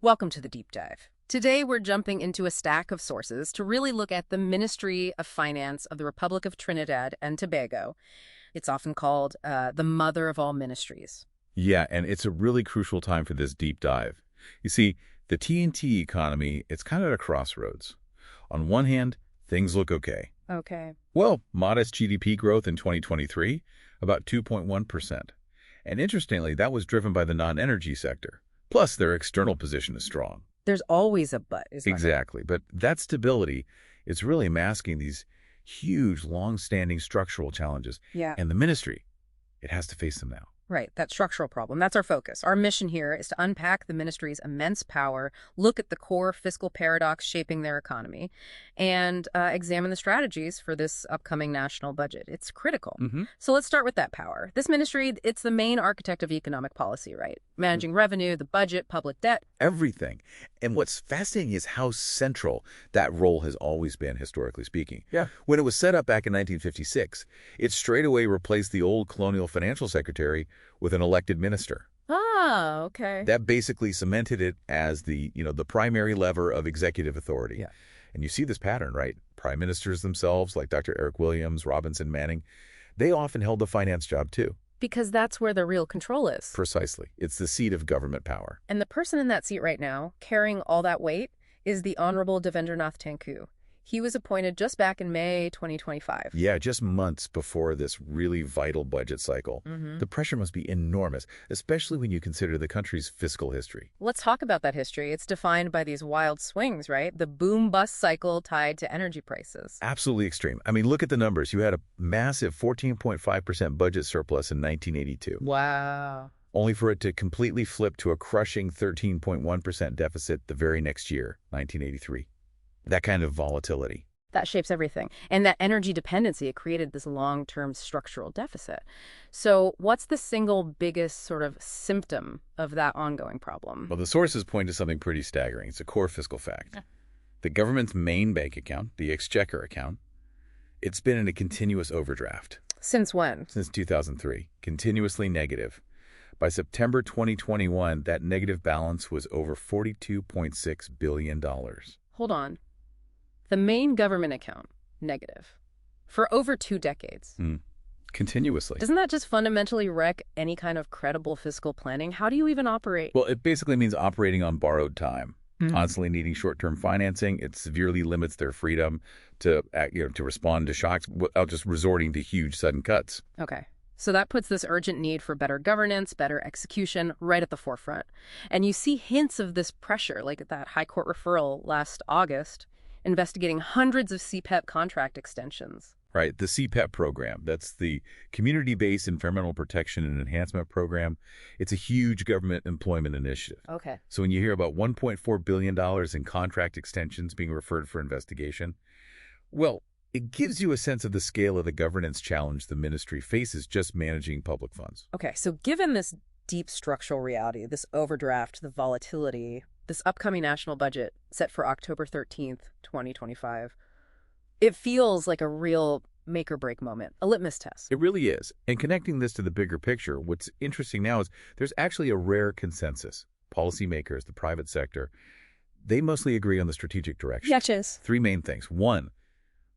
Welcome to the Deep Dive. Today, we're jumping into a stack of sources to really look at the Ministry of Finance of the Republic of Trinidad and Tobago. It's often called the mother of all ministries. Yeah, and it's a really crucial time for this deep dive. You see, the TNT economy, it's kind of at a crossroads. On one hand, things look okay. Okay. Well, modest GDP growth in 2023, about 2.1%. And interestingly, that was driven by the non-energy sector. Plus, their external position is strong. There's always a but, isn't there? Exactly, but that stability is really masking these huge, long-standing structural challenges. Yeah. And the ministry, it has to face them now. Right, that structural problem. That's our focus. Our mission here is to unpack the ministry's immense power, look at the core fiscal paradox shaping their economy, and examine the strategies for this upcoming national budget. It's critical. So let's start with that power. This ministry, it's the main architect of economic policy, right? Managing revenue, the budget, public debt. Everything. And what's fascinating is how central that role has always been, historically speaking. Yeah. When it was set up back in 1956, it straight away replaced the old colonial financial secretary with an elected minister. Ah, okay. That basically cemented it as the primary lever of executive authority. Yeah. And you see this pattern, right? Prime ministers themselves, like Dr. Eric Williams, Robinson Manning, they often held the finance job too. Because that's where the real control is. Precisely. It's the seat of government power. And the person in that seat right now, carrying all that weight, is the Honorable Devendranath Thankoo. He was appointed just back in May 2025. Yeah, just months before this really vital budget cycle. The pressure must be enormous, especially when you consider the country's fiscal history. Let's talk about that history. It's defined by these wild swings, right? The boom-bust cycle tied to energy prices. Absolutely extreme. I mean, look at the numbers. You had a massive 14.5% budget surplus in 1982. Wow. Only for it to completely flip to a crushing 13.1% deficit the very next year, 1983. That kind of volatility. That shapes everything. And that energy dependency, it created this long-term structural deficit. So what's the single biggest sort of symptom of that ongoing problem? Well, the sources point to something pretty staggering. It's a core fiscal fact. The government's main bank account, the Exchequer Account, it's been in a continuous overdraft. Since when? Since 2003, continuously negative. By September 2021, that negative balance was over $42.6 billion. Hold on. The main government account, negative. For over 2 decades. Continuously. Doesn't that just fundamentally wreck any kind of credible fiscal planning? How do you even operate? Well, it basically means operating on borrowed time. Constantly needing short-term financing. It severely limits their freedom to respond to shocks without just resorting to huge sudden cuts. Okay. So that puts this urgent need for better governance, better execution right at the forefront. And you see hints of this pressure, like that high court referral last August, investigating hundreds of CPEP contract extensions. Right, the CPEP program, that's the Community-Based Environmental Protection and Enhancement Program. It's a huge government employment initiative. Okay. So when you hear about $1.4 billion in contract extensions being referred for investigation, well, it gives you a sense of the scale of the governance challenge the ministry faces just managing public funds. Okay, so given this deep structural reality, this overdraft, the volatility, this upcoming national budget set for October 13th, 2025, it feels like a real make-or-break moment, a litmus test. It really is. And connecting this to the bigger picture, what's interesting now is there's actually a rare consensus. Policymakers, the private sector, they mostly agree on the strategic direction. Yes. 3 main things. 1,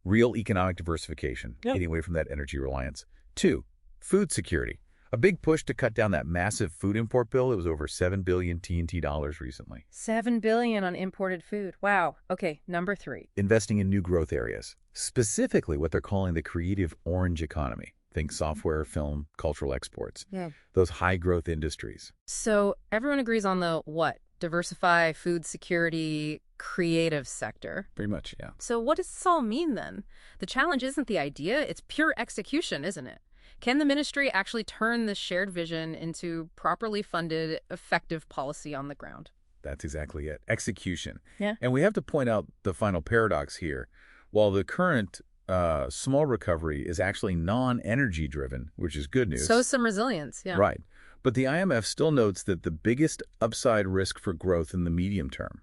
real economic diversification, getting away from that energy reliance. 2, food security. A big push to cut down that massive food import bill. It was over $7 billion TNT dollars recently. $7 billion on imported food. Wow. Okay, number 3. Investing in new growth areas, specifically what they're calling the creative orange economy. Think software, film, cultural exports. Yeah. Those high-growth industries. So everyone agrees on the what? Diversify, food security, creative sector. Pretty much, yeah. So what does this all mean then? The challenge isn't the idea, it's pure execution, isn't it? Can the ministry actually turn this shared vision into properly funded, effective policy on the ground? That's exactly it. Execution. Yeah. And we have to point out the final paradox here. While the current small recovery is actually non-energy driven, which is good news. So some resilience, yeah. Right. But the IMF still notes that the biggest upside risk for growth in the medium term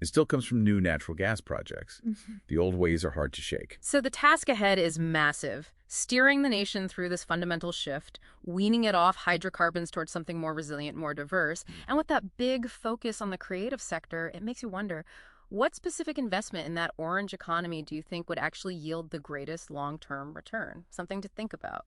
It still comes from new natural gas projects. The old ways are hard to shake. So the task ahead is massive, steering the nation through this fundamental shift, weaning it off hydrocarbons towards something more resilient, more diverse. And with that big focus on the creative sector, it makes you wonder, what specific investment in that orange economy do you think would actually yield the greatest long-term return? Something to think about.